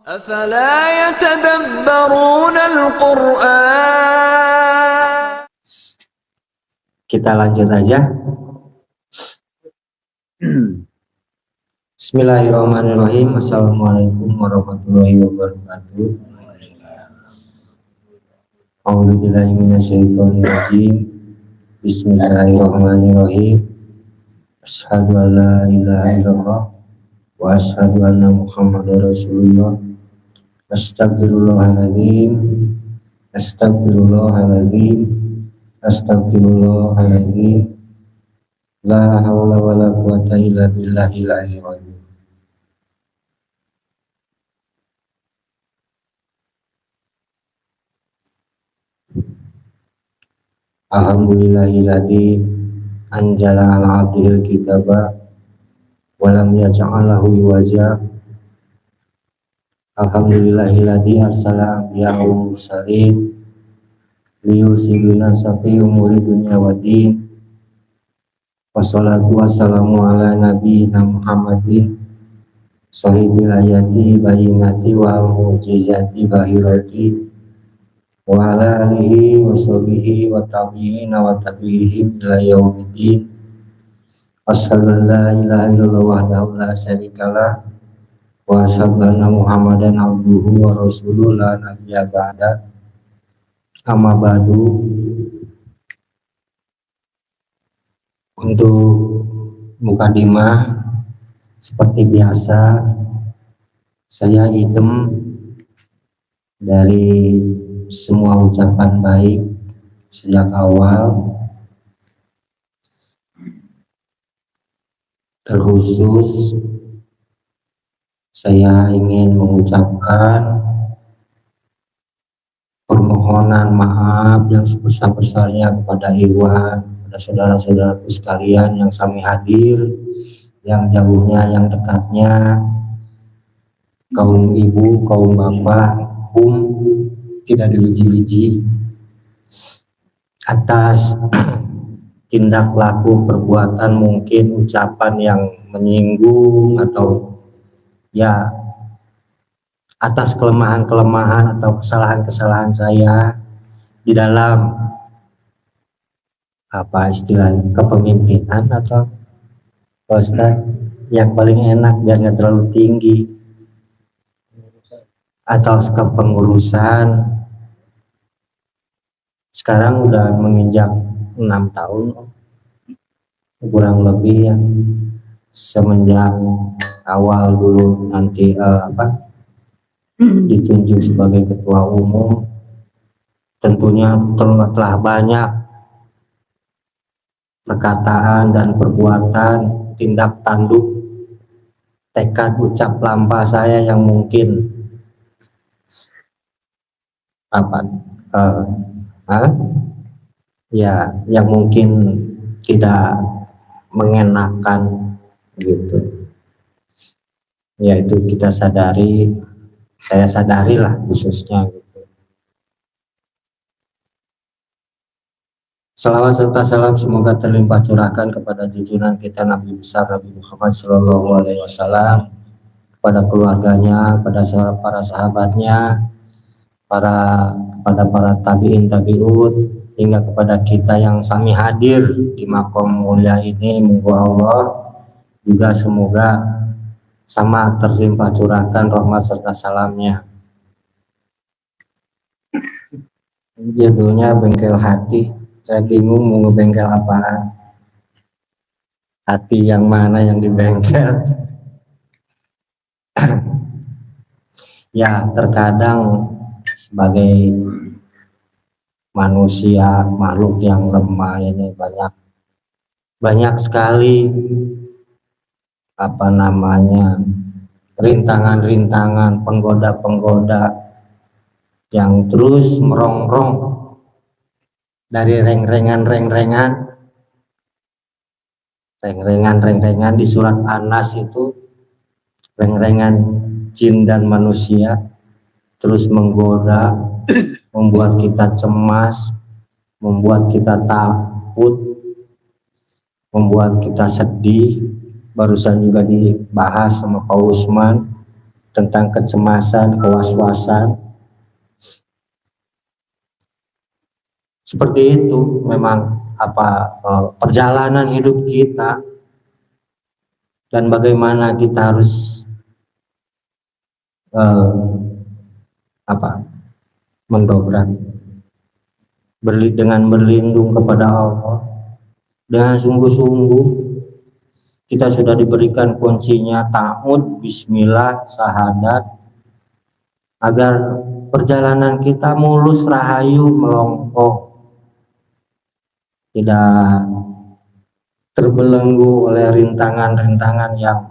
أفلا يتدبرون القرآن. Kita lanjut aja. Bismillahirrahmanirrahim. Assalamualaikum warahmatullahi wabarakatuh. A'udzubillahi minasyaitonirrajim. Bismillahirrahmanirrahim. Asyhadu an la ilaha illallah wa asyhadu anna Muhammadar Rasulullah. Astagfirullahaladzim. Astagfirullahaladzim. Astagfirullahaladzim. La haula wa la quwata illa billahil aliyyil azim. Alhamdulillahilladzi anzala ala abdihil kitaba wa lam yaj'al lahu iwaja. Alhamdulillahilladzi arsala anbiya'a wa mursalin liyusiluna safi umuri dunya wa din. Wassalatu wassalamu ala nabiyyina Muhammadin sahibil ayati bayyinati wa mu'jizati bahirati wa ala alihi wa sahbihi wa tabi'ina wa tabi'ihim ila yaumiddin. Asyhadu an la ilaha illallah wahdahu la syarikalah wa asyhadu anna Muhammadan abduhu wa rasuluhu la nabiyya ba'da. Amma ba'du. Untuk mukadimah seperti biasa saya idem dari semua ucapan baik sejak awal, terkhusus saya ingin mengucapkan permohonan maaf yang sebesar-besarnya kepada Iwan, kepada saudara-saudaraku sekalian yang sami hadir, yang jauhnya, yang dekatnya, kaum ibu, kaum bapak, tidak diuji-uji atas tindak laku perbuatan, mungkin ucapan yang menyinggung atau ya atas kelemahan-kelemahan atau kesalahan-kesalahan saya di dalam apa istilahnya kepemimpinan atau Ustaz yang paling enak biar nggak terlalu tinggi, atau kepengurusan. Sekarang udah menginjak 6 tahun kurang lebih ya, semenjak awal dulu nanti ditunjuk sebagai ketua umum. Tentunya telah banyak perkataan dan perbuatan, tindak tanduk, tekad ucap lampah saya yang mungkin yang mungkin tidak mengenakan gitu. Ya itu kita sadari, saya sadarilah khususnya gitu. Salawat serta salam semoga terlimpah curahkan kepada junjungan kita Nabi besar Nabi Muhammad Shallallahu Alaihi Wasallam, kepada keluarganya, kepada para sahabatnya, kepada para tabiin tabiut, hingga kepada kita yang sami hadir di makom mulia ini. Moga Allah juga semoga sama terlimpah curahkan rahmat serta salamnya. Judulnya bengkel hati. Saya bingung mau ngebengkel apaan. Hati yang mana yang dibengkel? Ya terkadang sebagai manusia, makhluk yang lemah ini banyak sekali rintangan-rintangan, penggoda-penggoda yang terus merongrong dari reng-rengan di surat An-Nas itu, reng-rengan jin dan manusia terus menggoda, membuat kita cemas, membuat kita takut, membuat kita sedih. Barusan juga dibahas sama Pak Usman tentang kecemasan, kewaswasan. Seperti itu memang perjalanan hidup kita dan bagaimana kita harus mendobrak dengan berlindung kepada Allah dengan sungguh-sungguh. Kita sudah diberikan kuncinya, ta'ud, bismillah, syahadat, agar perjalanan kita mulus, rahayu, melongkok, tidak terbelenggu oleh rintangan-rintangan yang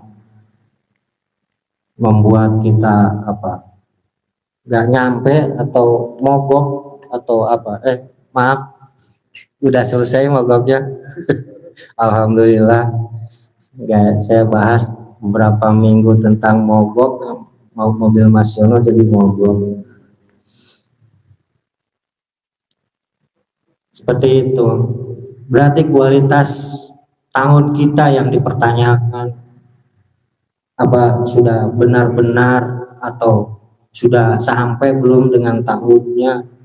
membuat kita gak nyampe atau mogok atau maaf, udah selesai mogoknya. Alhamdulillah. Saya bahas beberapa minggu tentang mogok, mau mobil Masiono jadi mogok. Seperti itu. Berarti kualitas tahun kita yang dipertanyakan, apa sudah benar-benar atau sudah sampai belum dengan tahunnya.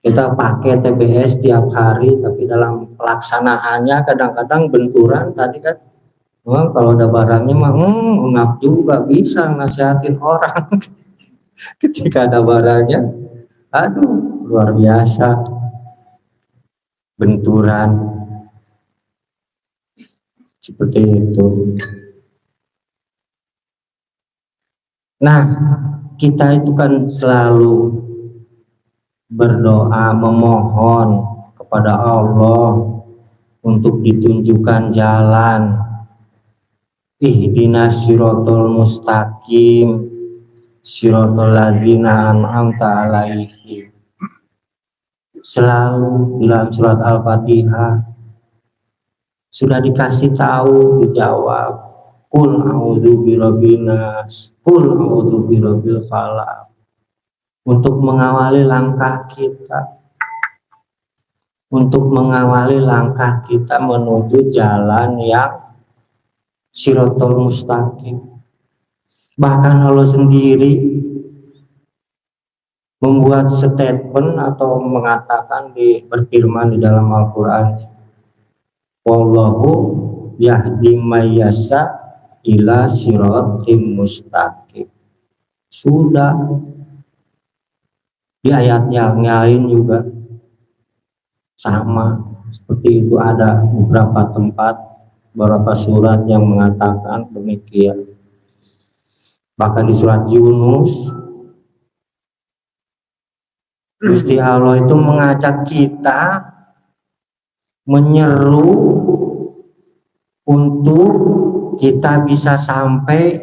Kita pakai TBS tiap hari, tapi dalam pelaksanaannya kadang-kadang benturan. Tadi kan, kalau ada barangnya mah ngap juga bisa nasihatin orang. Ketika ada barangnya, aduh luar biasa, benturan. Seperti itu. Nah, kita itu kan selalu berdoa, memohon kepada Allah untuk ditunjukkan jalan. Ihdinas siratal mustaqim, siratal ladzina an'amta alaihim. Selalu dalam surat Al-Fatihah sudah dikasih tahu, dijawab, qul a'udzu birabbin nas, qul a'udzu birabbil falaq, untuk mengawali langkah kita, menuju jalan yang siratal mustaqim. Bahkan Allah sendiri membuat statement atau mengatakan, berfirman di dalam Al-Quran, wallahu yahdi may yasha ila siratim mustaqim. Sudah di ayat yang lain juga sama seperti itu, ada beberapa tempat, beberapa surat yang mengatakan demikian. Bahkan di surat Yunus, Gusti Allah itu mengajak kita, menyeru untuk kita bisa sampai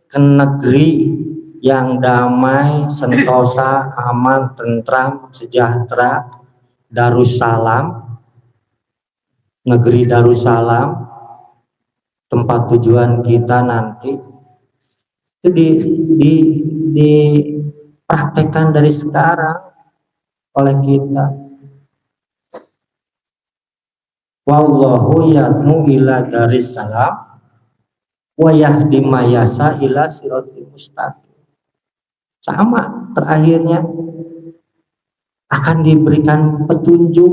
ke negeri yang damai, sentosa, aman, tentram, sejahtera, Darussalam, negeri Darussalam, tempat tujuan kita nanti. Itu dipraktekkan dari sekarang oleh kita. Wallahu yadmu ila Darussalam wa yahdi may yasha ila siratal mustaqim. Sama terakhirnya, akan diberikan petunjuk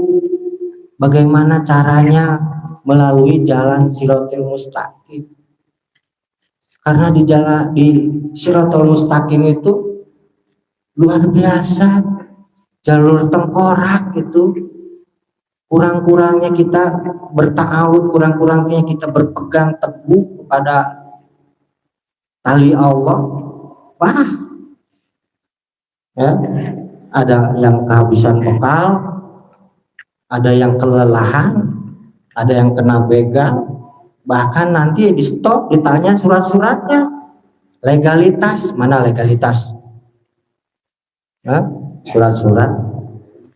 bagaimana caranya melalui jalan siratal mustaqim. Karena di siratal mustaqim itu luar biasa, jalur tengkorak itu. Kurang-kurangnya kita berta'awud, kurang-kurangnya kita berpegang teguh kepada tali Allah. Wah, ya, ada yang kehabisan bekal, ada yang kelelahan, ada yang kena begal, bahkan nanti di stop ditanya surat-suratnya, legalitas, mana legalitas? Surat-surat.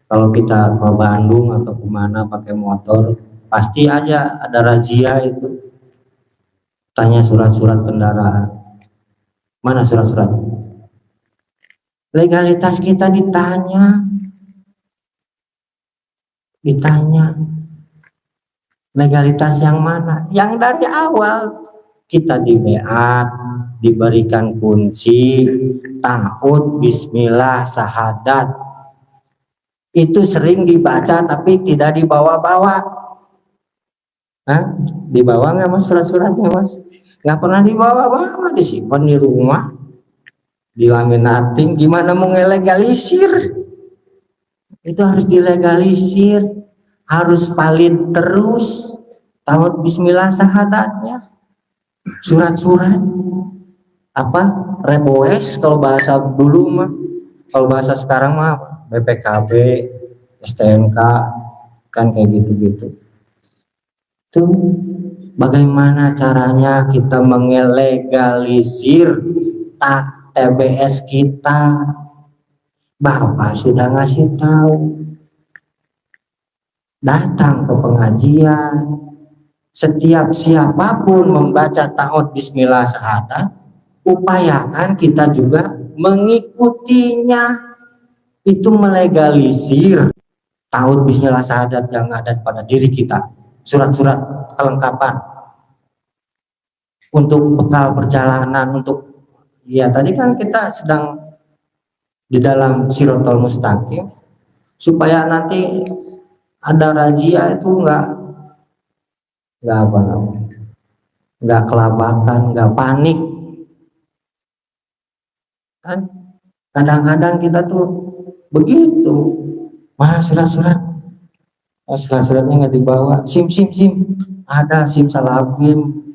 Kalau kita ke Bandung atau kemana pakai motor, pasti aja ada razia itu, tanya surat-surat kendaraan, mana surat-surat? Legalitas kita ditanya, legalitas yang mana? Yang dari awal kita dibeat, diberikan kunci, ta'ud, bismillah, syahadat. Itu sering dibaca tapi tidak dibawa-bawa. Hah? Dibawa nggak mas surat-suratnya mas? Nggak pernah dibawa-bawa, disimpan di rumah, dilaminating. Gimana mau ngelegalisir? Itu harus dilegalisir, harus valid terus. Ta'ud, bismillah, syahadatnya. Surat-surat apa reboes kalau bahasa dulu mah, kalau bahasa sekarang mah BPKB, STNK, kan kayak gitu-gitu. Tuh bagaimana caranya kita mengelegalisir TBS kita? Bapak sudah ngasih tahu, datang ke pengajian, setiap siapapun membaca ta'ud bismillah syahadat, upayakan kita juga mengikutinya. Itu melegalisir ta'ud bismillah syahadat yang ada pada diri kita, surat-surat kelengkapan untuk bekal perjalanan, untuk ya tadi kan kita sedang di dalam Shirathul Mustaqim, supaya nanti ada razia itu nggak apa namanya, nggak kelabakan, nggak panik kan. Kadang-kadang kita tuh begitu, mana surat-surat, surat-suratnya nggak dibawa, sim ada sim salabim,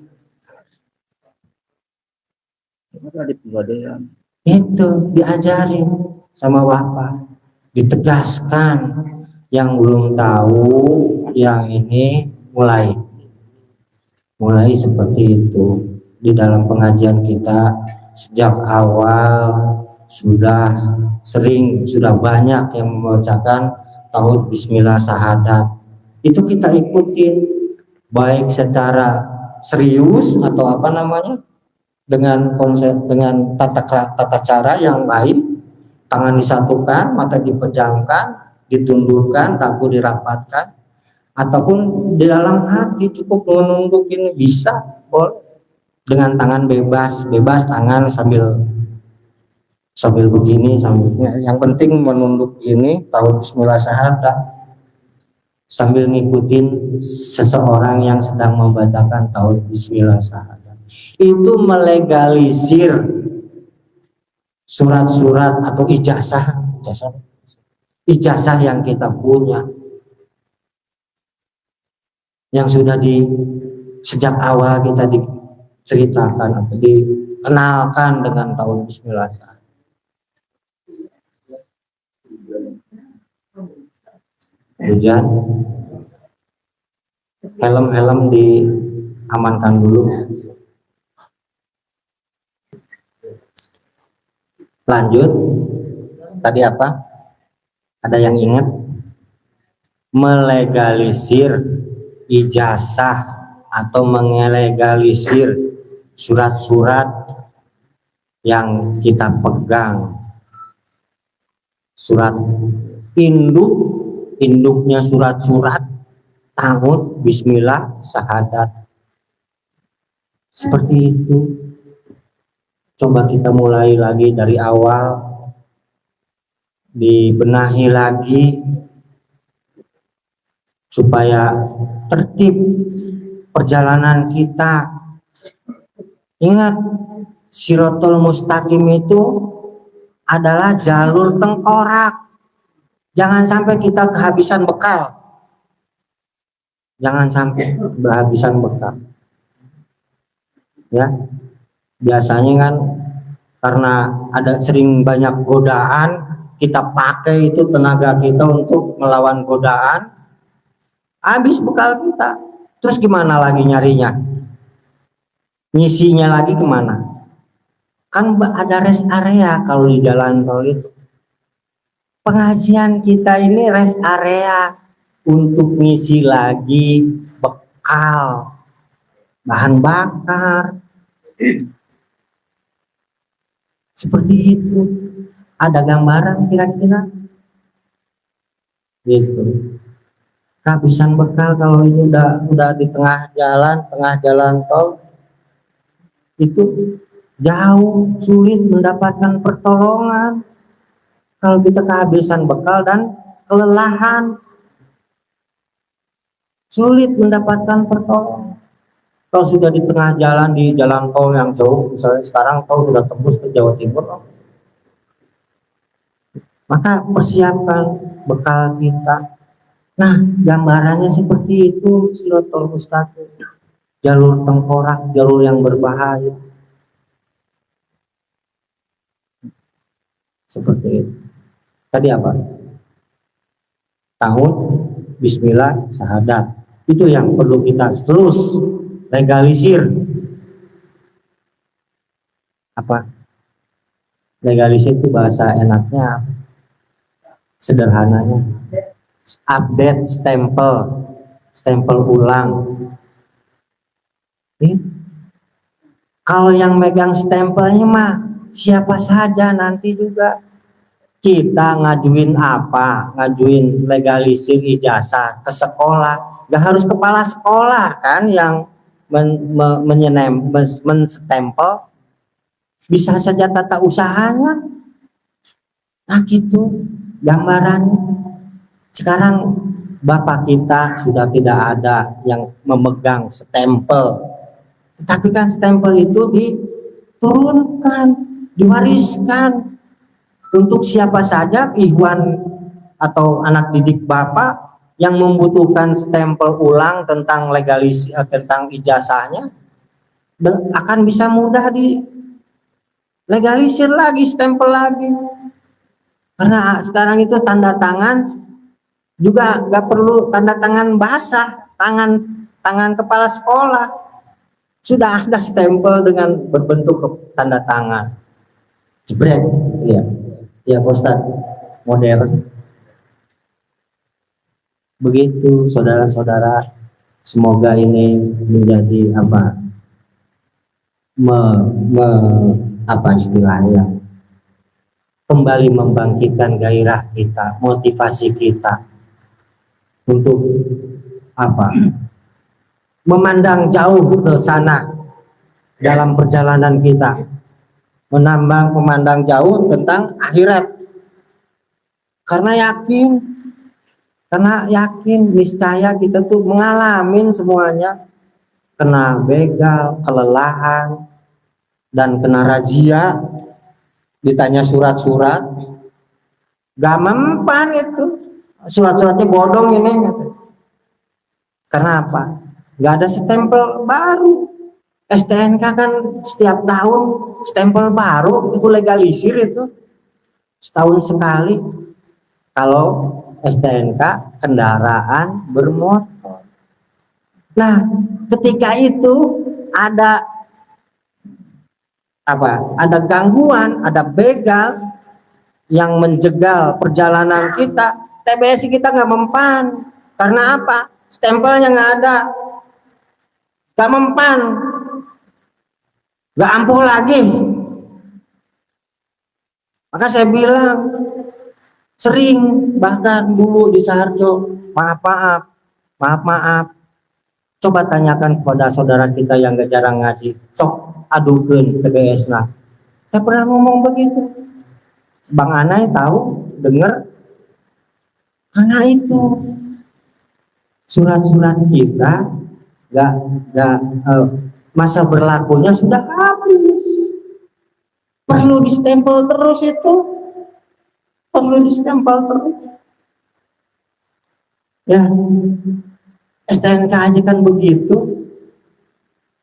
itu diajarin sama bapak, ditegaskan. Yang belum tahu yang ini mulai seperti itu. Di dalam pengajian kita sejak awal sudah banyak yang membacakan ta'ud bismillah syahadat. Itu kita ikutin, baik secara serius atau apa namanya, dengan konsep, dengan tata cara yang baik, tangan disatukan, mata dipejamkan, ditundukkan, dagu dirapatkan, ataupun di dalam hati cukup menunduk, ini bisa, boleh dengan tangan bebas tangan sambil begini, yang penting menunduk ini, ta'ud bismillah syahadat, sambil ngikutin seseorang yang sedang membacakan ta'ud bismillah syahadat. Itu melegalisir surat-surat atau ijazah yang kita punya, yang sudah sejak awal kita diceritakan atau dikenalkan dengan ta'ud bismillah. Hujan, helm diamankan dulu. Lanjut, tadi apa? Ada yang ingat? Melegalisir ijazah atau melegalisir surat-surat yang kita pegang. Surat induknya surat-surat ta'ud bismillah syahadat. Seperti itu. Coba kita mulai lagi dari awal, dibenahi lagi supaya tertib perjalanan kita. Ingat, Shirathul Mustaqim itu adalah jalur tengkorak. Jangan sampai kita kehabisan bekal. Jangan sampai kehabisan bekal. Ya. Biasanya kan karena ada sering banyak godaan, kita pakai itu tenaga kita untuk melawan godaan, habis bekal kita. Terus gimana lagi nyarinya? Ngisinya lagi kemana? Kan ada rest area kalau di jalan tol itu. Pengajian kita ini rest area untuk ngisi lagi bekal, bahan bakar. Seperti itu. Ada gambaran kira-kira gitu. Kehabisan bekal kalau ini udah di tengah jalan tol, itu jauh sulit mendapatkan pertolongan kalau kita kehabisan bekal dan kelelahan, sulit mendapatkan pertolongan. Kalau sudah di tengah jalan, di jalan tol yang jauh, misalnya sekarang tol sudah tembus ke Jawa Timur, maka persiapkan bekal kita. Nah, gambarannya seperti itu, Siratal Mustaqim, jalur tengkorak, jalur yang berbahaya, seperti itu. Tadi apa? Tahun Bismillah, syahadat, itu yang perlu kita terus legalisir. Apa? Legalisir itu bahasa enaknya, sederhananya update stempel ulang. Kalau yang megang stempelnya mah siapa saja, nanti juga kita ngajuin ngajuin legalisir ijazah ke sekolah, gak harus kepala sekolah kan yang menstempel, bisa saja tata usahanya. Nah gitu gambaran. Sekarang bapak kita sudah tidak ada yang memegang stempel, tetapi kan stempel itu diturunkan, diwariskan untuk siapa saja ikhwan atau anak didik bapak yang membutuhkan stempel ulang tentang tentang ijazahnya, akan bisa mudah di legalisir lagi, stempel lagi. Karena sekarang itu tanda tangan juga nggak perlu tanda tangan basah, tangan kepala sekolah sudah ada stempel dengan berbentuk tanda tangan. Jebret, ya Pak Ustadz, modern. Begitu saudara-saudara, semoga ini menjadi apa istilahnya, kembali membangkitkan gairah kita, motivasi kita untuk memandang jauh ke sana dalam perjalanan kita, memandang jauh tentang akhirat, karena yakin niscaya kita tuh mengalami semuanya, kena begal, kelelahan, dan kena razia, ditanya surat-surat gak mempan, itu surat-suratnya bodong ini. Karena apa? Gak ada stempel baru. STNK kan setiap tahun stempel baru, itu legalisir itu setahun sekali kalau STNK kendaraan bermotor. Nah ketika itu ada gangguan, ada begal yang menjegal perjalanan kita, TBS kita nggak mempan. Karena apa? Stempelnya nggak ada, nggak mempan, nggak ampuh lagi. Maka saya bilang sering, bahkan dulu di Saharjo, maaf, coba tanyakan kepada saudara kita yang gak jarang ngaji, cok adukeun TBS. Nah, saya pernah ngomong begitu. Bang Anai tahu, dengar. Karena itu surat-surat kita masa berlakunya sudah habis. Perlu distempel terus itu. Perlu distempel terus. Ya, STNK aja kan begitu.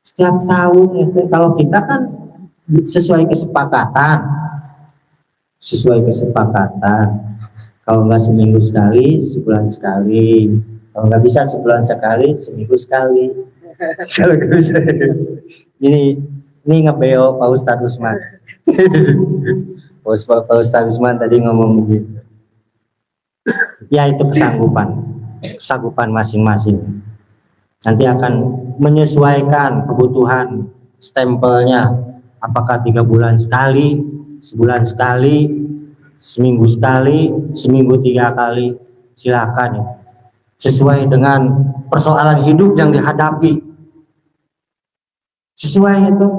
Setiap tahun, kalau kita kan sesuai kesepakatan. Kalau nggak seminggu sekali, sebulan sekali. Kalau nggak bisa sebulan sekali, seminggu sekali. Kalau nggak bisa, ini ngebeo Pak Ustadz Usman. Pak Ustadz Usman tadi ngomong begitu. Ya itu kesanggupan masing-masing. Nanti akan menyesuaikan kebutuhan stempelnya. Apakah 3 bulan sekali, sebulan sekali, seminggu sekali, seminggu 3 kali, silakan ya. Sesuai dengan persoalan hidup yang dihadapi. Sesuai itu.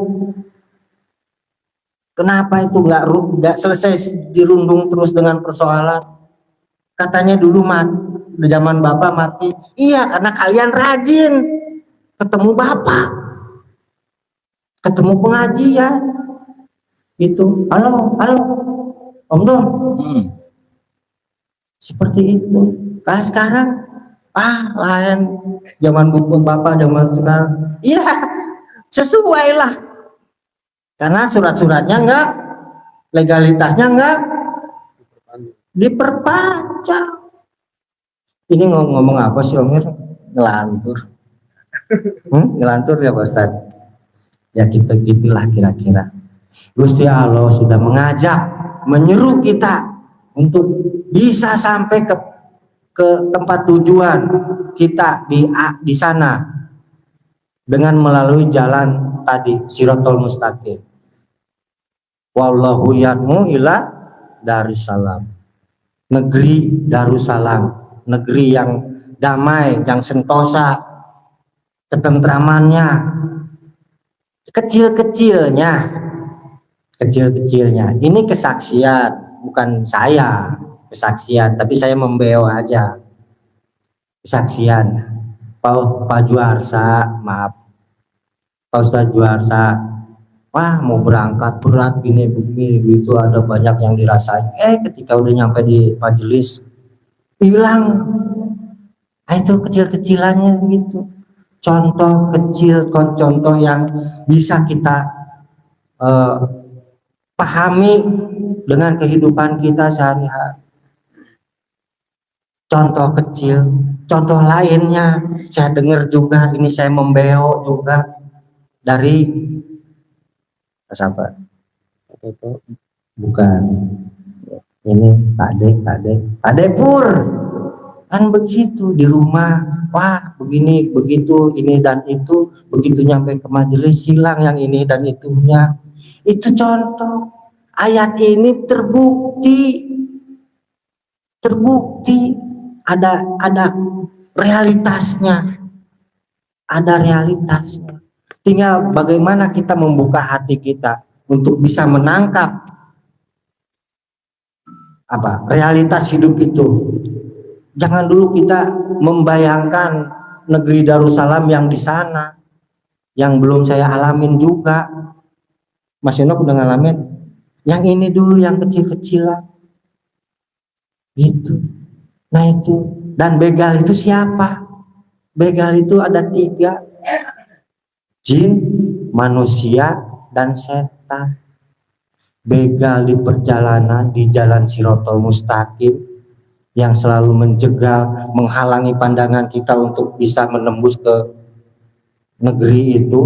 Kenapa itu nggak selesai dirundung terus dengan persoalan? Katanya dulu zaman Bapak mati. Iya, karena kalian rajin ketemu Bapak, ketemu pengajian. Itu, halo, Om Dom. Seperti itu. Kalau sekarang, lain zaman buku Bapak, zaman sekarang. Iya, sesuai lah. Karena surat-suratnya enggak, legalitasnya enggak diperpanjang. Ini ngomong apa sih Om Ir? Ngelantur. Ngelantur ya Pak Ustaz. Ya kita gitulah kira-kira. Gusti Allah sudah mengajak, menyeru kita untuk bisa sampai ke tempat tujuan kita di sana dengan melalui jalan tadi Siratal Mustaqim. Wallahu yad'u ila Darussalam. Negeri Darussalam, negeri yang damai, yang sentosa, ketentramannya, kecil-kecilnya. Ini kesaksian, bukan saya kesaksian, tapi saya membeo aja kesaksian. Pak Juarsa, maaf, Pak Ustadz Juarsa, mau berangkat berat gini begitu, ada banyak yang dirasain. Ketika udah nyampe di majelis hilang. Itu kecil-kecilannya gitu. Contoh kecil, contoh yang bisa kita pahami dengan kehidupan kita sehari-hari. Contoh kecil, contoh lainnya saya dengar juga, ini saya membeo juga dari siapa? Bukan, ini Pak De Pur kan begitu di rumah, begini begitu ini dan itu, begitu nyampe ke majelis hilang yang ini dan itunya. Itu contoh. Ayat ini terbukti ada realitasnya, tinggal bagaimana kita membuka hati kita untuk bisa menangkap realitas hidup itu. Jangan dulu kita membayangkan negeri Darussalam yang di sana, yang belum saya alamin juga. Mas Yunok udah ngalamin yang ini dulu, yang kecil-kecilan gitu. Nah itu, dan begal itu siapa? Begal itu ada 3, jin, manusia, dan setan. Begal di perjalanan di jalan Siratal Mustaqim yang selalu menjegal, menghalangi pandangan kita untuk bisa menembus ke negeri itu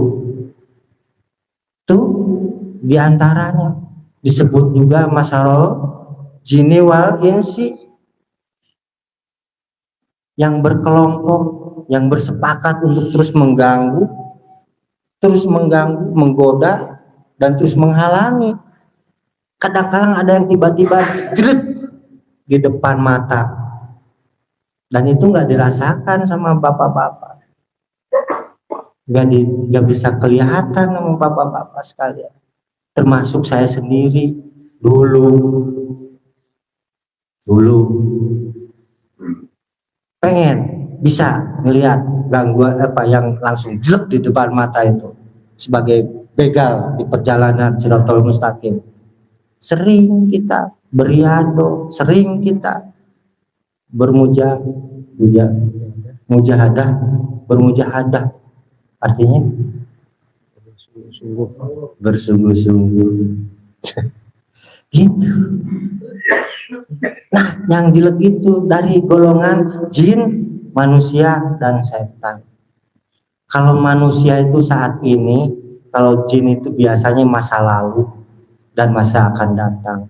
diantaranya disebut juga masarol jini wal insi, yang berkelompok, yang bersepakat untuk terus mengganggu, menggoda, dan terus menghalangi. Kadang-kadang ada yang tiba-tiba jerit di depan mata, dan itu nggak dirasakan sama bapak-bapak, nggak bisa kelihatan sama bapak-bapak sekalian, termasuk saya sendiri dulu pengen bisa melihat gangguan yang langsung jelek di depan mata itu sebagai begal di perjalanan Siratal Mustaqim. Sering kita beriado, sering kita bermujahadah, artinya bersungguh-sungguh gitu. Nah, yang jelek itu dari golongan jin, manusia, dan setan. Kalau manusia itu saat ini, kalau jin itu biasanya masa lalu dan masa akan datang,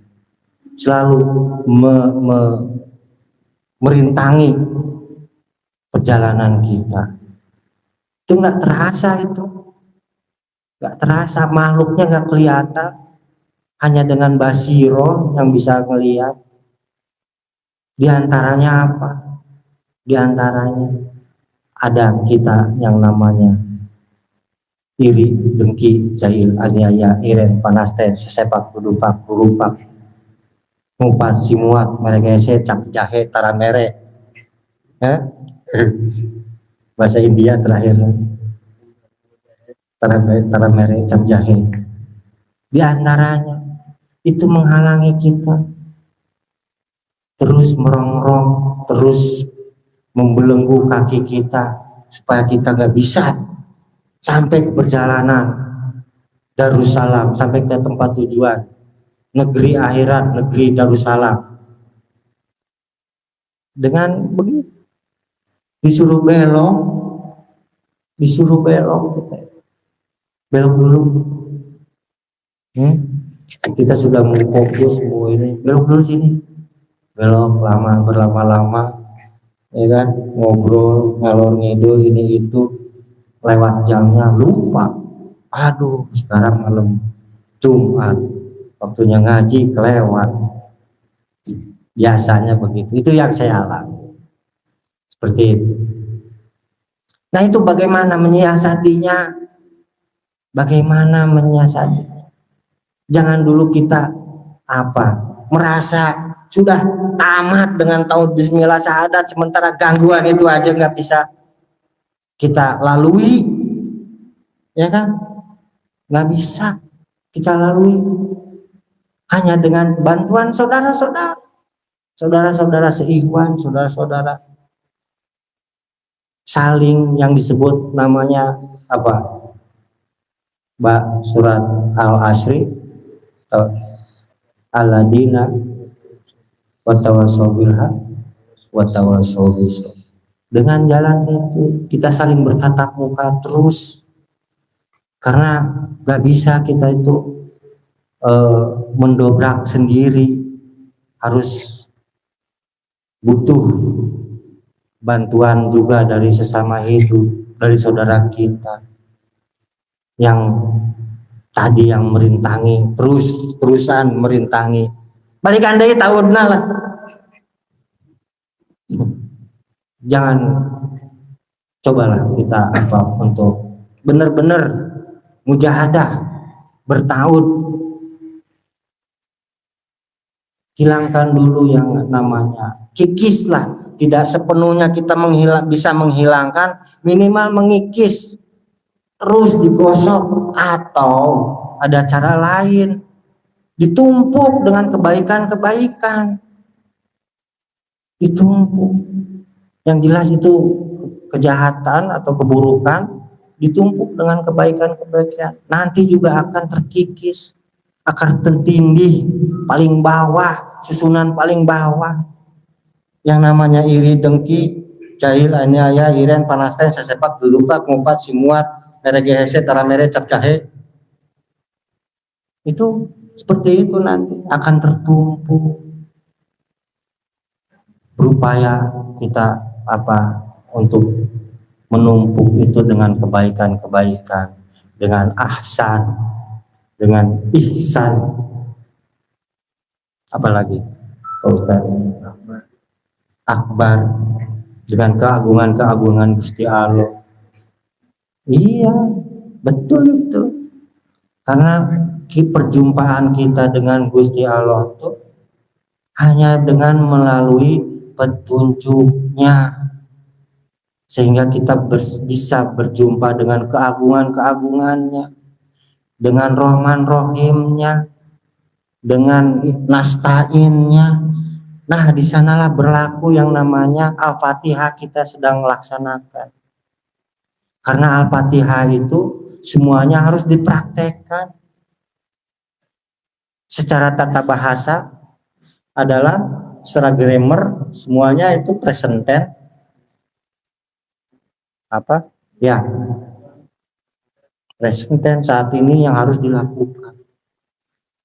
selalu merintangi perjalanan kita. Itu nggak terasa, makhluknya nggak kelihatan, hanya dengan basiro yang bisa melihat. Di antaranya apa? Di antaranya ada kita yang namanya iri, dengki, jahil, aniaya, iren, panasten, sesepak, dudupak, kurupak, ngumpat, simuat, meregese, cap jahe, taramere. Hah? Bahasa India terakhir, taramere, cap jahe. Di antaranya itu menghalangi kita terus merongrong, terus membelenggu kaki kita supaya kita nggak bisa sampai ke perjalanan Darussalam, sampai ke tempat tujuan, negeri akhirat, negeri Darussalam. Dengan begitu disuruh belok, belok dulu. Kita sudah fokus mau ini, belok dulu sini, belok lama, berlama-lama, ya kan, ngobrol ngalor ngidul ini itu, lewat jamnya lupa. Aduh, sekarang malam Jumat, waktunya ngaji kelewat. Biasanya begitu. Itu yang saya alami. Seperti itu. Nah, itu bagaimana menyiasatinya? Bagaimana menyiasatinya? Jangan dulu kita merasa sudah tamat dengan tahun bismillah syahadat, sementara gangguan itu aja nggak bisa kita lalui, ya kan? Nggak bisa kita lalui hanya dengan bantuan saudara-saudara seikhwan, saudara-saudara saling, yang disebut namanya surat Al-Asri, Alladzina watawassaw bil haq watawassaw bis sabr. Dengan jalan itu kita saling bertatap muka terus, karena gak bisa kita itu mendobrak sendiri, harus butuh bantuan juga dari sesama hidup, dari saudara kita yang tadi yang merintangi, terusan merintangi. Balikan deh tahunnya lah. Jangan, cobalah kita untuk benar-benar mujahadah bertahun. Hilangkan dulu yang namanya kikislah. Tidak sepenuhnya kita bisa menghilangkan, minimal mengikis, terus digosok, atau ada cara lain, ditumpuk dengan kebaikan-kebaikan, ditumpuk. Yang jelas itu kejahatan atau keburukan ditumpuk dengan kebaikan-kebaikan, nanti juga akan terkikis, akan tertindih paling bawah, susunan paling bawah. Yang namanya iri, dengki, jahil, aniaya, iren, panasten, sesepak, dudupak, ngumpat, simuat, meregese, taramere, cap jahe, itu seperti itu nanti akan tertumpuk. Berupaya kita untuk menumpuk itu dengan kebaikan-kebaikan, dengan ahsan, dengan ihsan, apalagi Ustaz akbar, dengan keagungan Gusti Allah. Iya, betul itu. Karena perjumpaan kita dengan Gusti Allah itu hanya dengan melalui petunjuknya, sehingga kita bisa berjumpa dengan keagungan-keagungannya, dengan Rahman Rahimnya, dengan nastainnya. Nah, di sanalah berlaku yang namanya Al-Fatihah kita sedang laksanakan. Karena Al-Fatihah itu semuanya harus dipraktekkan. Secara tata bahasa adalah, secara grammar semuanya itu present tense. Present tense saat ini yang harus dilakukan.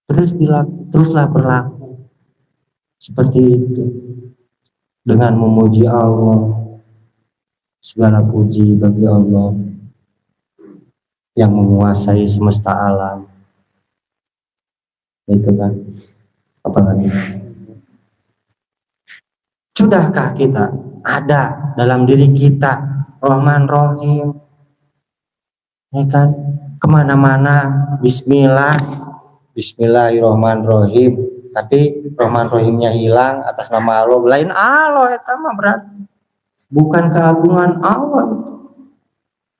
Teruslah berlaku seperti itu, dengan memuji Allah. Segala puji bagi Allah yang menguasai semesta alam. Itu kan, apalagi sudahkah kita ada dalam diri kita Rahman Rahim, ya kan, kemana-mana Bismillah, Bismillahirrahmanirrahim, tapi Rahman Rahimnya hilang atas nama Allah, lain Allah eta mah berarti bukan keagungan Allah.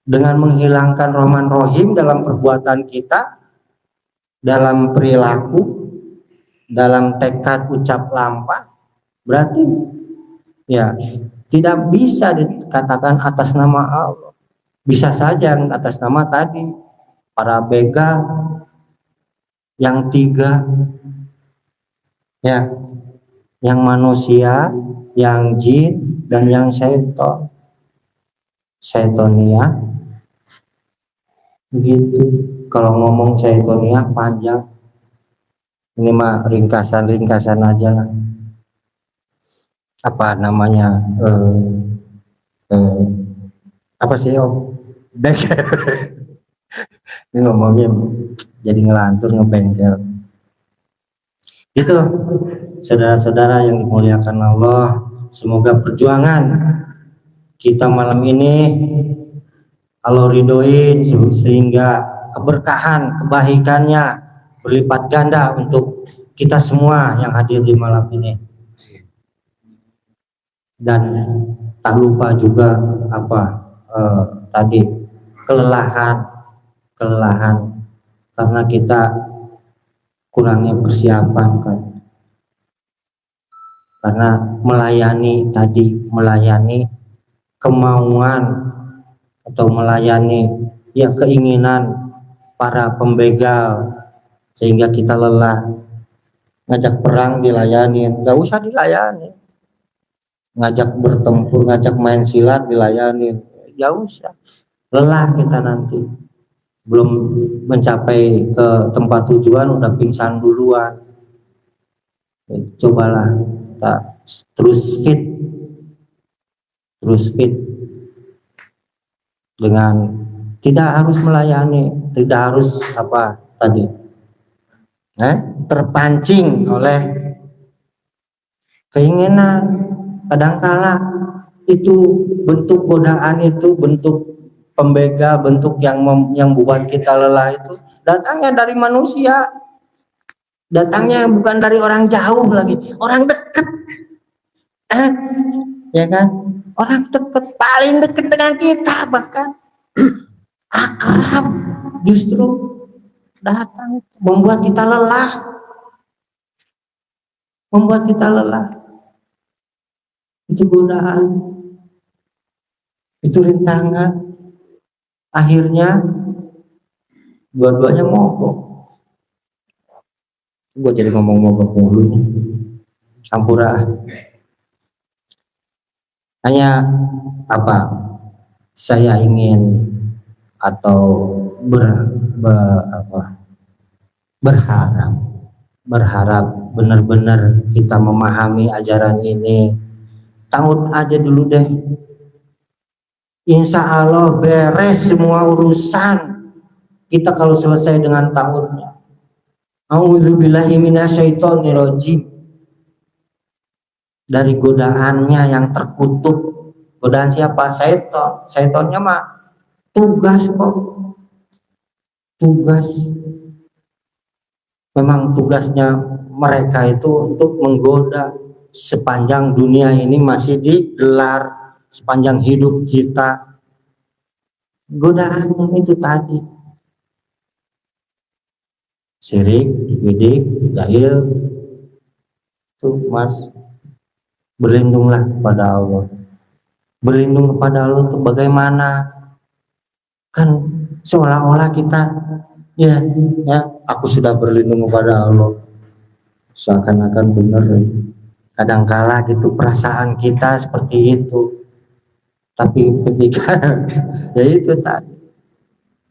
Dengan menghilangkan Rahman Rahim dalam perbuatan kita, dalam perilaku, dalam tekad ucap lampah, berarti ya tidak bisa dikatakan atas nama Allah. Bisa saja atas nama tadi para bega yang tiga, ya, yang manusia, yang jin, dan yang seton, setonia, begitu. Kalau ngomong setonia panjang, ini mah ringkasan aja lah. Apa namanya? Apa sih Om? Bengkel. Ini ngomongin jadi ngelantur ngebengkel. Itu saudara-saudara yang dimuliakan Allah, semoga perjuangan kita malam ini Allah ridhoin sehingga keberkahan, kebaikannya berlipat ganda untuk kita semua yang hadir di malam ini. Dan tak lupa juga tadi kelelahan karena kita kurangnya persiapan kan, karena melayani kemauan atau melayani ya keinginan para pembegal sehingga kita lelah. Ngajak perang dilayani, nggak usah dilayani. Ngajak bertempur, ngajak main silat dilayani, nggak usah. Lelah kita nanti, belum mencapai ke tempat tujuan udah pingsan duluan. Cobalah kita terus fit dengan tidak harus melayani, tidak harus terpancing oleh keinginan. Kadangkala itu bentuk godaan, itu bentuk pembegal, bentuk yang membuat kita lelah, itu datangnya dari manusia, datangnya bukan dari orang jauh lagi, orang dekat, ya kan, orang dekat, paling dekat dengan kita, bahkan akrab, justru datang membuat kita lelah, itu godaan, itu rintangan, akhirnya dua-duanya mogok. Gue jadi ngomong mogok mulu nih, campurah. Hanya saya ingin atau berharap benar-benar kita memahami ajaran ini. Tahun aja dulu deh, insya Allah beres semua urusan kita kalau selesai dengan tahunnya. A'udzubillahi minasyaitonirrajim, dari godaannya yang terkutuk. Godaan siapa? Seton. Setonnya mah tugas kok, memang tugasnya mereka itu untuk menggoda sepanjang dunia ini masih digelar, sepanjang hidup kita. Godaannya itu tadi, syirik, bidik, jahil, itu mas. Berlindunglah kepada Allah. Berlindung kepada Allah itu bagaimana? Kan seolah-olah kita ya aku sudah berlindung kepada Allah, seakan-akan benar. Kadangkala gitu perasaan kita seperti itu, tapi ketika ya itu tadi,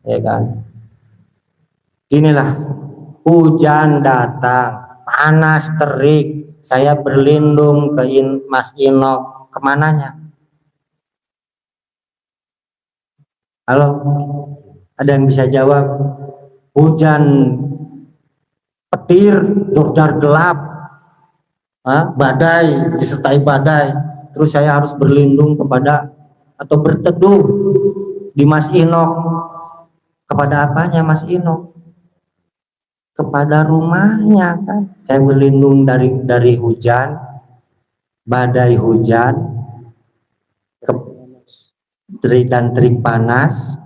ya kan, inilah hujan datang, panas terik, saya berlindung ke Mas Inok, kemananya? Halo, ada yang bisa jawab? Hujan petir, durjar gelap, badai, disertai badai, terus saya harus berlindung kepada atau berteduh di Mas Inok. Kepada apanya Mas Ino? Kepada rumahnya kan. Saya berlindung dari hujan, badai hujan, dan terik panas.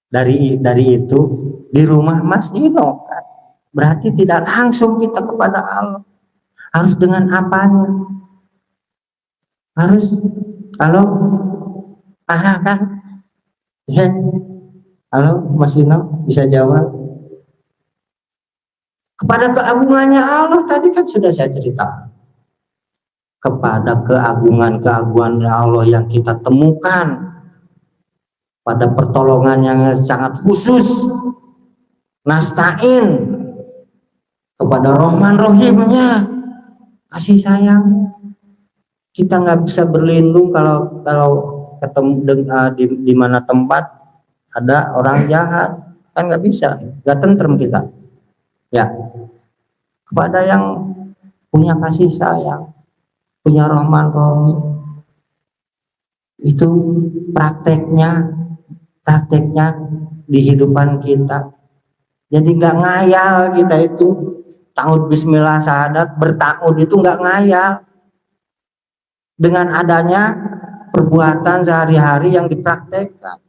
Dari itu di rumah Mas Ino kan. Berarti tidak langsung kita kepada Allah. Harus dengan apanya? Harus kalau kan? Ya. Halo Mas Ino, bisa jawab? Kepada keagungannya Allah tadi kan sudah saya ceritakan. Kepada keagungan Allah yang kita temukan pada pertolongan yang sangat khusus, nasta'in, kepada Rahman Rahimnya, kasih sayangnya. Kita nggak bisa berlindung kalau ketemu di mana tempat ada orang jahat, kan nggak bisa, nggak tentrem kita. Ya, kepada yang punya kasih sayang, punya Rahman Rahim, itu prakteknya di hidupan kita. Jadi nggak ngayal kita itu ta'awud bismillah syahadat, berta'awud itu nggak ngayal. Dengan adanya perbuatan sehari-hari yang dipraktekkan.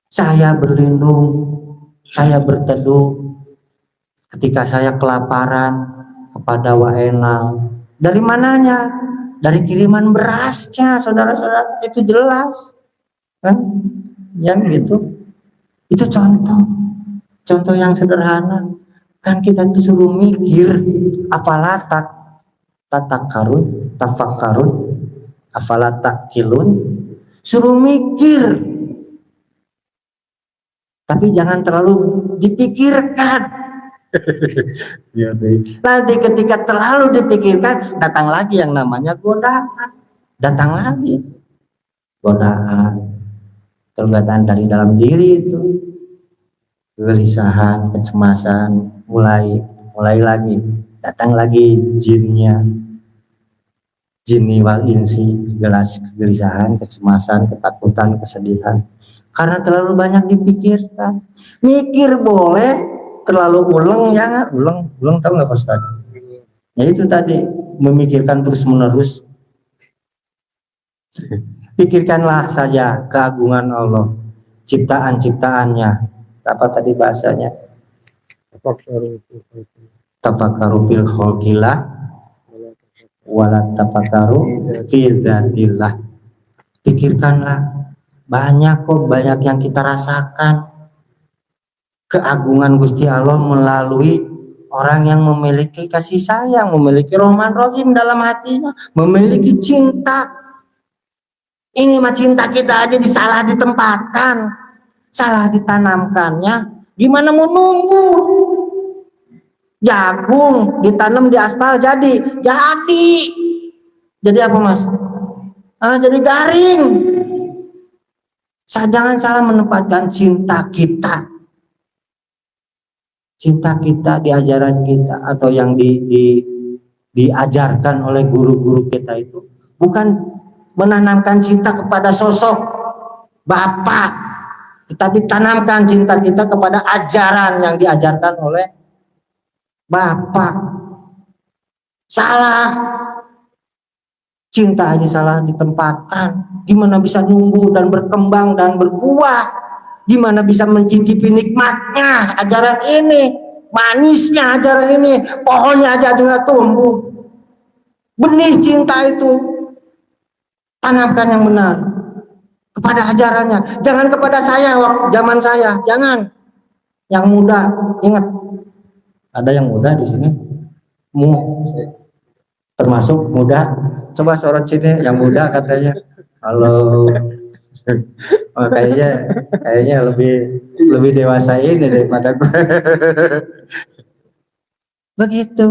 Saya berlindung, saya berteduh ketika saya kelaparan kepada Waenal. Dari mananya? Dari kiriman berasnya, saudara-saudara, itu jelas. Kan? Yang gitu. Itu contoh yang sederhana. Kan kita tuh suruh mikir, apalah tafakkarun, apalah takilun, suruh mikir. Tapi jangan terlalu dipikirkan. Ya, nanti ketika terlalu dipikirkan, datang lagi yang namanya godaan. Datang lagi godaan dari dalam diri itu, kegelisahan, kecemasan, mulai lagi, datang lagi jinni wal insi, kegelisahan, kecemasan, ketakutan, kesedihan, karena terlalu banyak dipikirkan. Mikir boleh, terlalu jangan. Uleng tahu nggak Pak Ustaz? Ya itu tadi, memikirkan terus menerus. Pikirkanlah saja keagungan Allah, ciptaan-ciptaannya. Apa tadi bahasanya? Tafakkaru fil khalqillah wala tafakkaru fi dzatillah. Pikirkanlah, banyak yang kita rasakan keagungan Gusti Allah melalui orang yang memiliki kasih sayang, memiliki Rahman Rahim dalam hatinya, memiliki cinta. Ini mah cinta kita aja salah ditempatkan, salah ditanamkannya. Gimana mau nunggu? Jagung ditanam di aspal jadi apa Mas? Jadi garing. Jangan salah menempatkan cinta kita di ajaran kita atau yang diajarkan oleh guru-guru kita itu bukan menanamkan cinta kepada sosok Bapak, tetapi tanamkan cinta kita kepada ajaran yang diajarkan oleh Bapak. Salah, cinta aja salah ditempatkan, gimana bisa nunggu dan berkembang dan berbuah, gimana bisa mencicipi nikmatnya ajaran ini, manisnya ajaran ini, pohonnya aja juga tumbuh. Benih cinta itu tanamkan yang benar kepada ajarannya, jangan kepada saya zaman saya, jangan. Yang muda, ingat, ada yang muda di sini, termasuk muda. Coba sorot sini yang muda katanya. Halo. Oh, kayaknya lebih dewasa ini daripada gue. Begitu.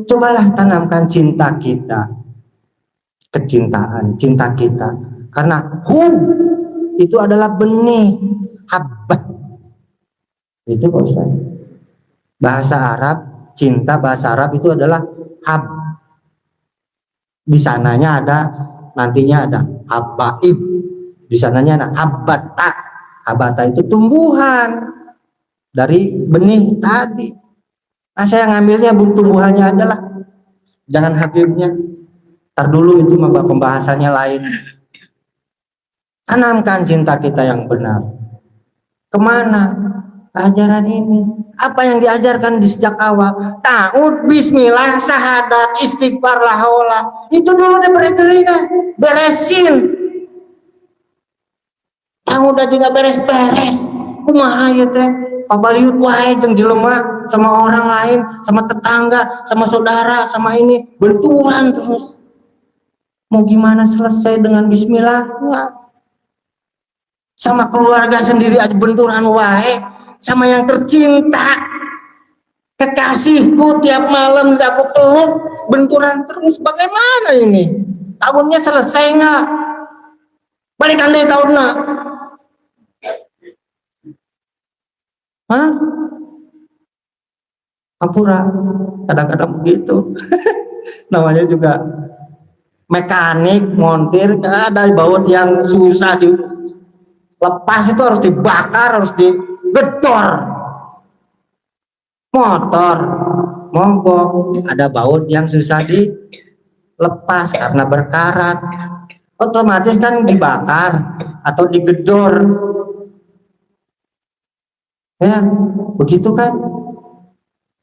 Cobalah tanamkan cinta kita, kecintaan, cinta kita, karena itu adalah benih habbah. Itu Pak Ustaz. Bahasa Arab, cinta bahasa Arab itu adalah hab. Di sananya nantinya ada habaib. Di sananya ada habata. Habata itu tumbuhan dari benih tadi. Nah, saya ngambilnya tumbuhannya aja lah, jangan habibnya. Ntar dulu itu pembahasannya lain. Tanamkan cinta kita yang benar. Kemana? Ajaran ini. Apa yang diajarkan di sejak awal? Ta'ud, bismillah, syahadat, istighfar, la haula. Itu dulu deh beresin. Ta'ud aja gak beres-beres. Kumaha ya teh? Pabaliut wae jeung jelema sama orang lain, sama tetangga, sama saudara, sama ini benturan terus. Mau gimana selesai dengan bismillah? Enggak. Sama keluarga sendiri aja benturan wae, sama yang tercinta kekasihku tiap malam aku peluk benturan terus. Bagaimana ini? Tahunnya selesai nggak? Balikan deh tahunnya. Hah? Ampura, kadang-kadang begitu. Namanya juga mekanik, montir, ada baut yang susah lepas itu harus dibakar, harus digedor. Motor mogok, ada baut yang susah dilepas karena berkarat, otomatis kan dibakar atau digedor. Ya, begitu kan?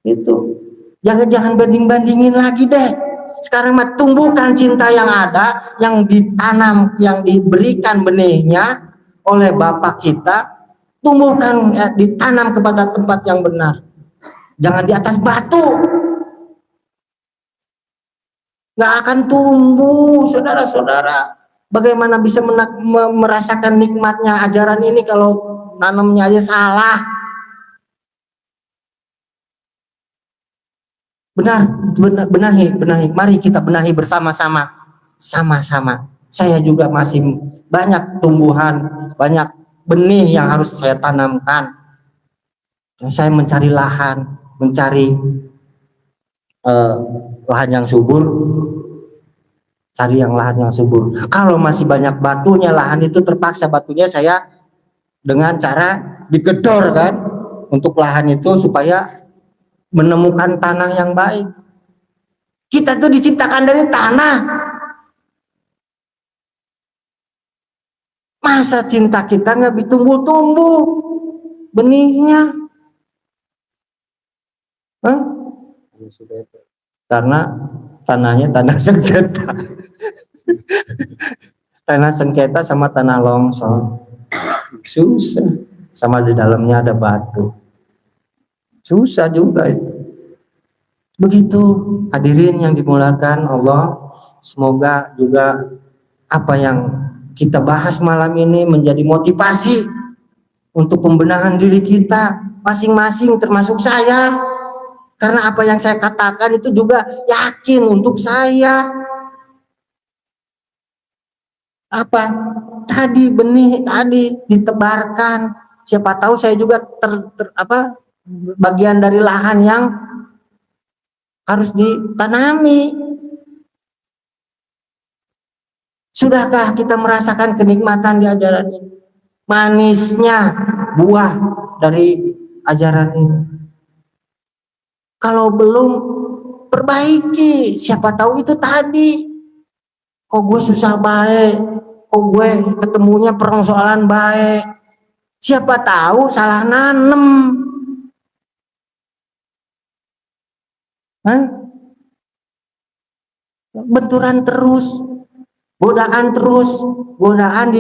Itu. Jangan banding-bandingin lagi deh. Sekarang mah tumbuhkan cinta yang ada, yang ditanam, yang diberikan benihnya oleh Bapak kita, tumbuhkan, ya, ditanam kepada tempat yang benar. Jangan di atas batu. Nggak akan tumbuh, saudara-saudara. Bagaimana bisa merasakan nikmatnya ajaran ini kalau nanamnya aja salah? Benahi. Mari kita benahi bersama-sama. Sama-sama. Saya juga masih banyak tumbuhan, banyak benih yang harus saya tanamkan. Saya mencari lahan, mencari lahan yang subur, cari lahan yang subur. Kalau masih banyak batunya, lahan itu terpaksa batunya saya dengan cara digedor kan, untuk lahan itu supaya menemukan tanah yang baik. Kita tuh diciptakan dari tanah. Masa cinta kita nggak tumbuh-tumbuh benihnya? Hah? Karena tanahnya tanah sengketa. Tanah sengketa sama tanah longsor. Susah. Sama di dalamnya ada batu. Susah juga itu. Begitu hadirin yang dimulakan Allah, semoga juga apa yang kita bahas malam ini menjadi motivasi untuk pembenahan diri kita masing-masing, termasuk saya. Karena apa yang saya katakan itu juga yakin untuk saya. Apa tadi benih tadi ditebarkan, siapa tahu saya juga bagian dari lahan yang harus ditanami. Sudahkah kita merasakan kenikmatan di ajaran ini? Manisnya buah dari ajaran ini. Kalau belum, perbaiki. Siapa tahu itu tadi. Kok gue susah baik, kok gue ketemunya persoalan baik. Siapa tahu salah nanem. Hah? Benturan terus, godaan terus, godaan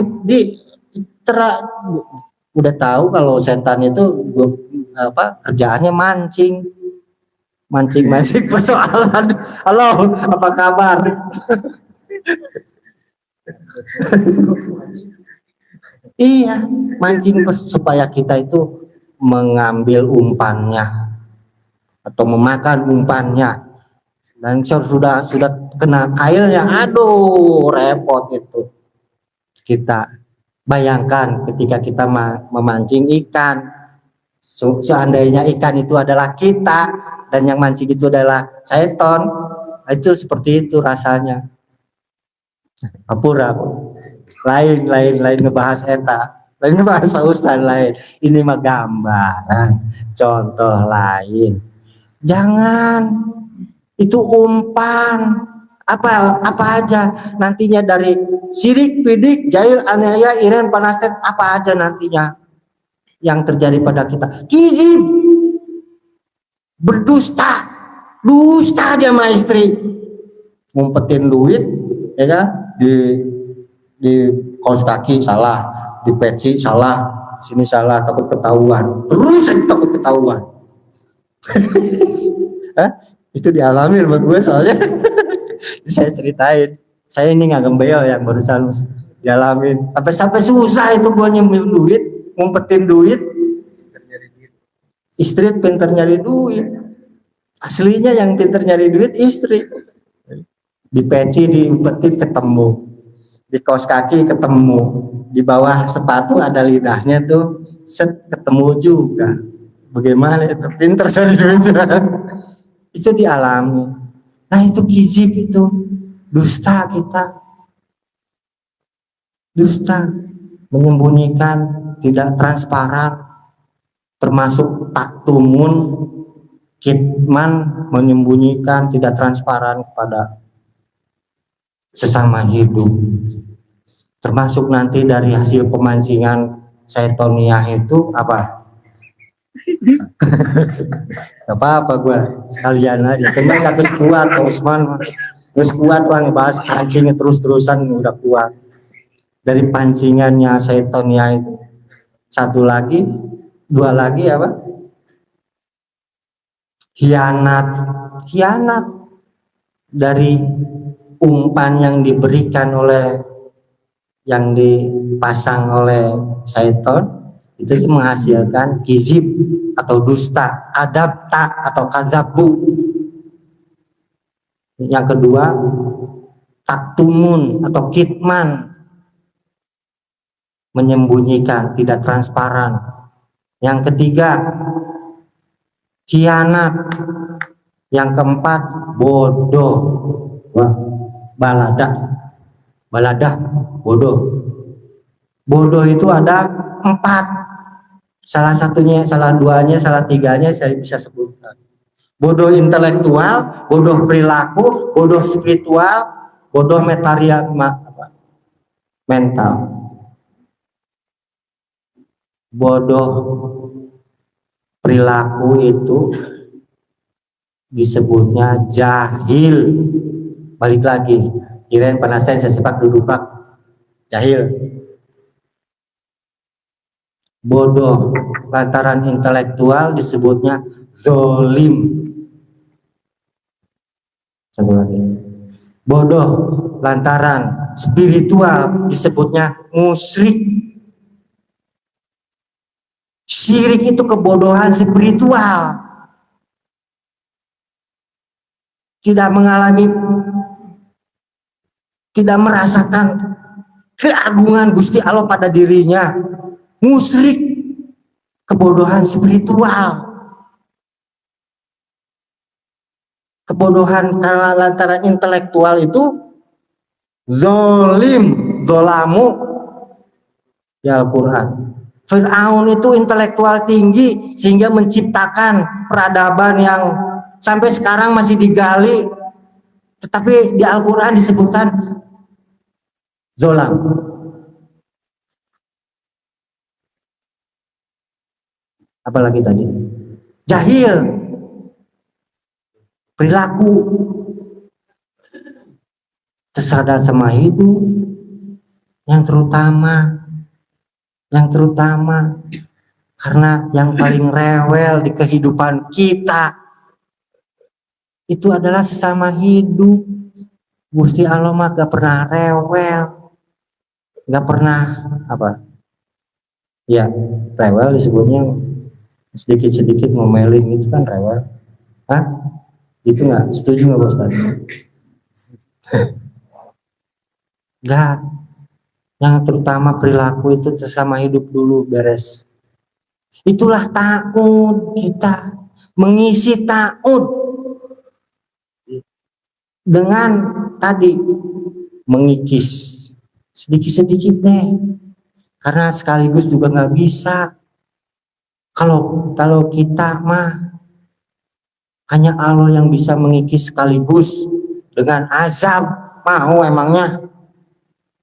udah tahu kalau setan itu kerjaannya mancing persoalan. Halo, apa kabar? Iya, mancing supaya kita itu mengambil umpannya atau memakan umpannya, dan sudah kena kailnya, aduh repot itu. Kita bayangkan ketika kita memancing ikan, seandainya ikan itu adalah kita dan yang mancing itu adalah setan, itu seperti itu rasanya. Apura. lain ngebahas eta, lain ngebahas Pak Ustadz lain. Ini mah gambaran, contoh lain. Jangan itu umpan apa aja nantinya dari sirik, bidik, jahil, aniaya, iren, panaset, apa aja nantinya yang terjadi pada kita. Kizib, berdusta, dusta aja sama istri, ngumpetin duit, ya kan? Di kaos kaki salah, di peci salah, sini salah, takut ketahuan, terus saya takut ketahuan. Hah? Itu dialami sama gue soalnya. Saya ceritain, saya ini nggak gembel yang barusan dialamin, sampai susah itu gue nyemil duit, ngumpetin duit. Istri pinter nyari duit, aslinya yang pinter nyari duit istri. Di peci diumpetin ketemu, di kaos kaki ketemu, di bawah sepatu ada lidahnya tuh, set ketemu juga. Bagaimana itu pinter cari duit. Itu dialami. Nah itu kizib, itu dusta kita, dusta, menyembunyikan, tidak transparan, termasuk taktumun, kitman, menyembunyikan, tidak transparan kepada sesama hidup. Termasuk nanti dari hasil pemancingan Syaitoniah itu apa? Apa gue sekalian aja, cuman harus kuat Usman, harus kuat lah ngebahas pancingnya terus-terusan, udah kuat dari pancingannya Syaitoniah itu. Satu lagi, dua lagi apa? Hianat dari umpan yang diberikan oleh, yang dipasang oleh syaitan, itu menghasilkan kizib atau dusta, adabta atau kazabu. Yang kedua, taktumun atau kitman, menyembunyikan, tidak transparan. Yang ketiga, khianat. Yang keempat, bodoh. Wah, baladah, bodoh. Bodoh itu ada 4. Salah satunya, salah duanya, salah tiganya saya bisa sebutkan. Bodoh intelektual, bodoh perilaku, bodoh spiritual, bodoh mental. Bodoh perilaku itu disebutnya jahil. Balik lagi, kirain penasaran saya sepak dudupak, jahil. Bodoh lantaran intelektual disebutnya zolim. Satu lagi, bodoh lantaran spiritual disebutnya musyrik. Syirik itu kebodohan spiritual, tidak mengalami, tidak merasakan keagungan Gusti Allah pada dirinya. Musyrik, kebodohan spiritual, kebodohan karena lantaran intelektual itu zolim, zolamu ya Al-Quran. Fir'aun itu intelektual tinggi sehingga menciptakan peradaban yang sampai sekarang masih digali, tetapi di Al-Quran disebutkan zolam. Apalagi tadi, jahil, perilaku, tersadar sama hidup, yang terutama karena yang paling rewel di kehidupan kita itu adalah sesama hidup. Gusti Allah mah gak pernah rewel, gak pernah apa ya, rewel disebutnya sedikit-sedikit ngomelin, itu kan rewel. Hah? Itu nggak setuju nggak Pak Ustadz? Nggak. Yang terutama perilaku itu sesama hidup dulu beres. Itulah ta'ud kita, mengisi ta'ud dengan tadi mengikis, sedikit-sedikit deh, karena sekaligus juga nggak bisa. Kalau kita mah hanya Allah yang bisa mengikis sekaligus dengan azab. Mau emangnya?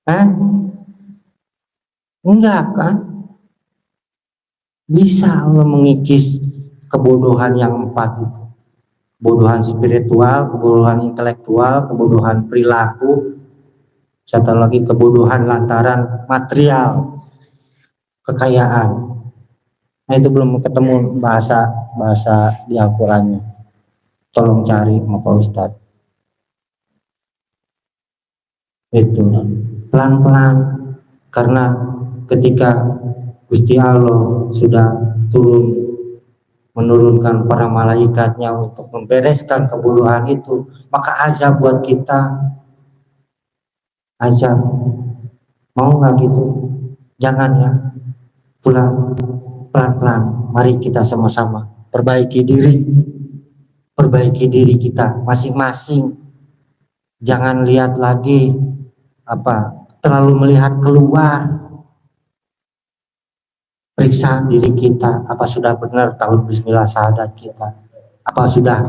Hah? Enggak kan? Bisa Allah mengikis kebodohan yang empat itu. Kebodohan spiritual, kebodohan intelektual, kebodohan perilaku, satu lagi kebodohan lantaran material, kekayaan. Nah itu belum ketemu bahasa di Al-Qurannya. Tolong cari sama Pak Ustadz. Itu pelan-pelan, karena ketika Gusti Allah sudah menurunkan para malaikatnya untuk membereskan kebodohan itu, maka azab buat kita, azab. Mau nggak gitu? Jangan ya, pelan-pelan. Mari kita sama-sama perbaiki diri kita masing-masing. Jangan lihat lagi terlalu melihat keluar. Periksa diri kita, apa sudah benar tahun bismillah syahadat kita, apa sudah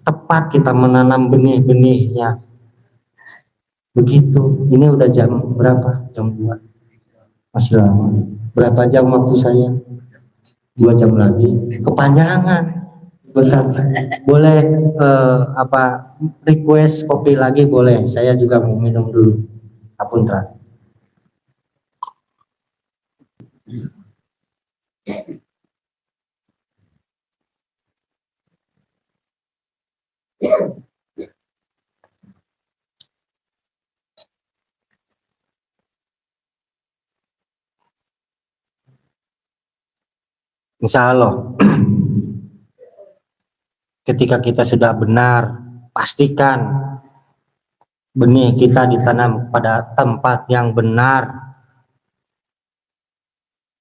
tepat kita menanam benih-benihnya. Begitu. Ini udah jam berapa? Jam 2. Masih lama. Berapa jam waktu saya? 2 jam lagi. Kepanjangan. Bentar. Boleh request kopi lagi boleh. Saya juga mau minum dulu. Apunten. Insya Allah ketika kita sudah benar, pastikan benih kita ditanam pada tempat yang benar.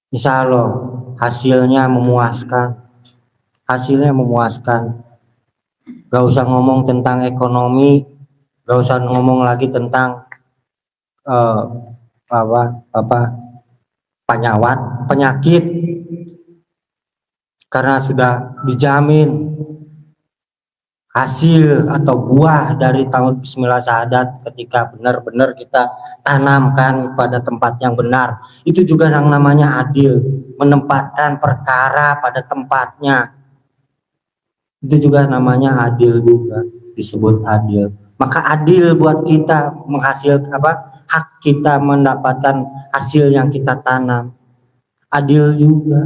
Insya Allah hasilnya memuaskan. Gak usah ngomong tentang ekonomi, gak usah ngomong lagi tentang penyakit, karena sudah dijamin hasil atau buah dari tahun bismillah syahadat ketika benar-benar kita tanamkan pada tempat yang benar. Itu juga yang namanya adil, menempatkan perkara pada tempatnya. Itu juga namanya adil, juga disebut adil. Maka adil buat kita menghasilkan hak kita mendapatkan hasil yang kita tanam. Adil juga.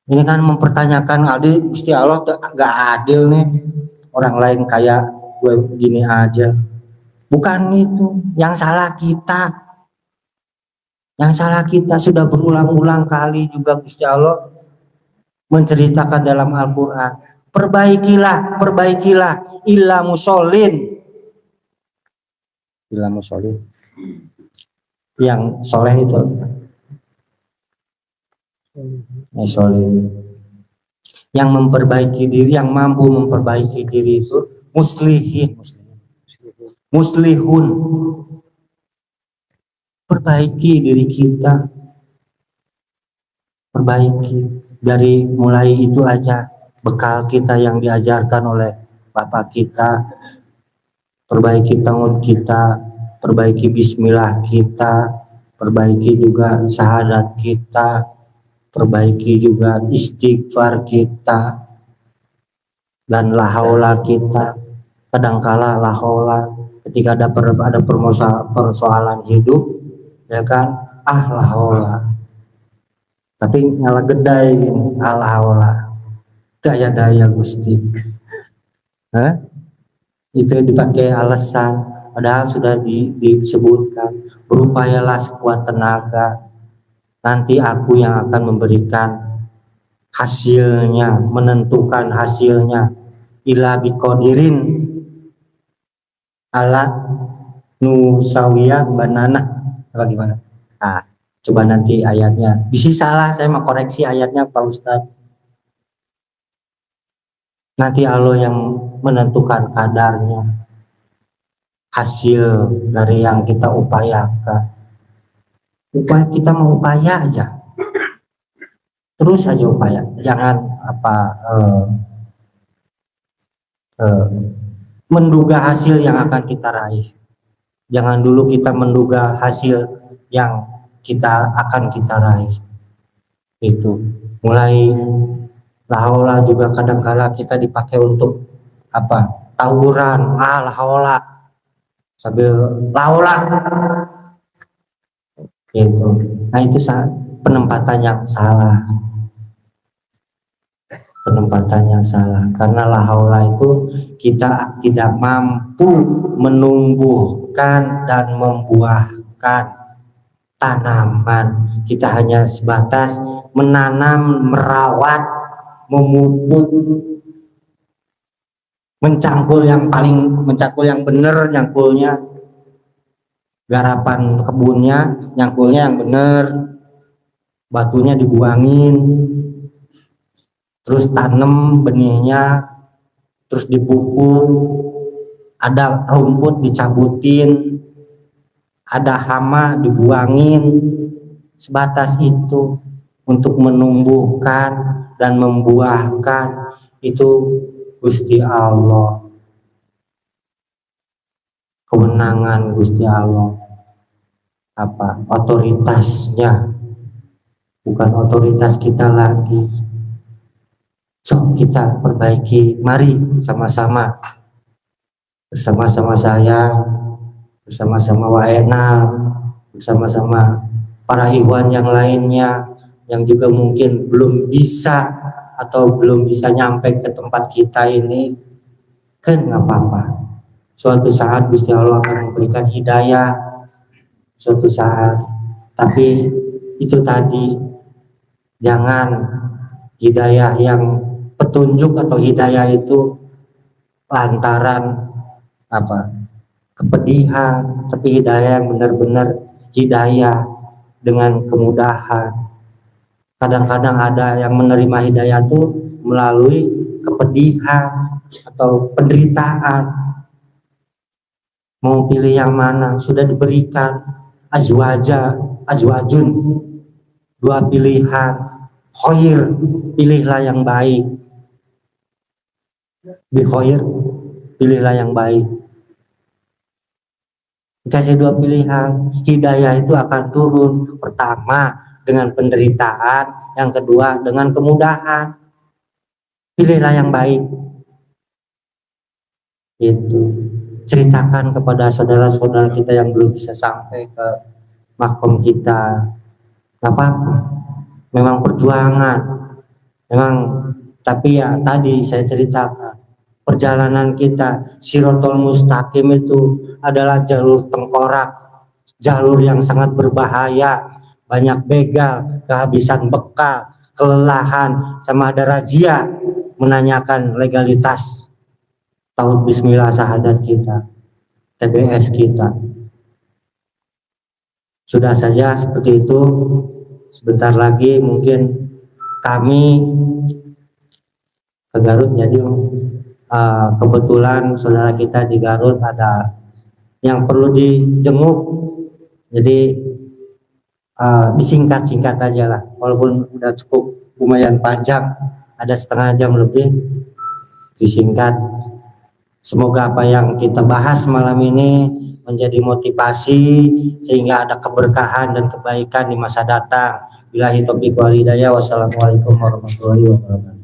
Ini kan mempertanyakan adil, Gusti Allah gak adil nih, orang lain kayak gue gini aja. Bukan itu, yang salah kita. Sudah berulang-ulang kali juga Gusti Allah menceritakan dalam Al-Quran. Perbaikilah illa musholin. Yang soleh itu yang memperbaiki diri, yang mampu memperbaiki diri itu muslihun. Perbaiki diri kita, dari mulai itu aja bekal kita yang diajarkan oleh bapak kita. Perbaiki tauhid kita, perbaiki bismillah kita, perbaiki juga syahadat kita, perbaiki juga istighfar kita, dan la haula kita. Kadangkala la haula ketika ada persoalan hidup, ya kan, la haula. Tapi ngalah gedai ini, la haula. Daya Gusti. Itu dipakai alasan, padahal sudah disebutkan, berupayalah sekuat tenaga, nanti aku yang akan memberikan hasilnya, menentukan hasilnya. Ila biqadirin ala nusawiya banana. Bagaimana? Coba nanti ayatnya. Bisa salah, saya mau koreksi ayatnya Pak Ustadz. Nanti Allah yang menentukan kadarnya, hasil dari yang kita upayakan. Kita mau upaya aja, terus aja upaya, jangan menduga hasil yang akan kita raih. Jangan dulu kita menduga hasil yang akan kita raih. Itu mulai lahaula juga kadang-kala kita dipakai untuk tawuran, lahaula sambil laula gitu. Nah itu penempatan yang salah, karena lahaula itu kita tidak mampu menumbuhkan dan membuahkan tanaman. Kita hanya sebatas menanam, merawat, memupuk, mencangkul yang benar, nyangkulnya garapan kebunnya, nyangkulnya yang benar, batunya dibuangin, terus tanam benihnya, terus dipupuk, ada rumput dicabutin, ada hama dibuangin, sebatas itu untuk menumbuhkan dan membuahkan itu Gusti Allah, kewenangan Gusti Allah, otoritasnya, bukan otoritas kita lagi. Kita perbaiki, mari sama-sama, bersama-sama saya, bersama-sama Waenal, bersama-sama para ikhwan yang lainnya yang juga mungkin belum bisa nyampe ke tempat kita ini, kan nggak apa-apa. Suatu saat Gusti Allah akan memberikan hidayah, suatu saat. Tapi itu tadi, jangan hidayah yang petunjuk atau hidayah itu lantaran kepedihan, tapi hidayah yang benar-benar hidayah dengan kemudahan. Kadang-kadang ada yang menerima hidayah itu melalui kepedihan atau penderitaan. Mau pilih yang mana? Sudah diberikan azwajun, dua pilihan, khair, pilihlah yang baik. Bikhair, pilihlah yang baik. Dikasih dua pilihan, hidayah itu akan turun. Pertama dengan penderitaan, yang kedua dengan kemudahan. Pilihlah yang baik. Itu ceritakan kepada saudara-saudara kita yang belum bisa sampai ke makom kita. Gak apa-apa, memang perjuangan, tapi ya tadi saya ceritakan, perjalanan kita Shirathul Mustaqim itu adalah jalur tengkorak, jalur yang sangat berbahaya, banyak begal, kehabisan bekal, kelelahan, sama ada razia menanyakan legalitas tahun bismillah syahadat kita, TBS kita. Sudah saja seperti itu. Sebentar lagi mungkin kami ke Garut, jadi kebetulan saudara kita di Garut ada yang perlu dijenguk, jadi disingkat-singkat aja lah, walaupun udah cukup lumayan panjang, ada setengah jam lebih, disingkat. Semoga apa yang kita bahas malam ini menjadi motivasi sehingga ada keberkahan dan kebaikan di masa datang. Billahi taufiq wal hidayah. Wassalamualaikum warahmatullahi wabarakatuh.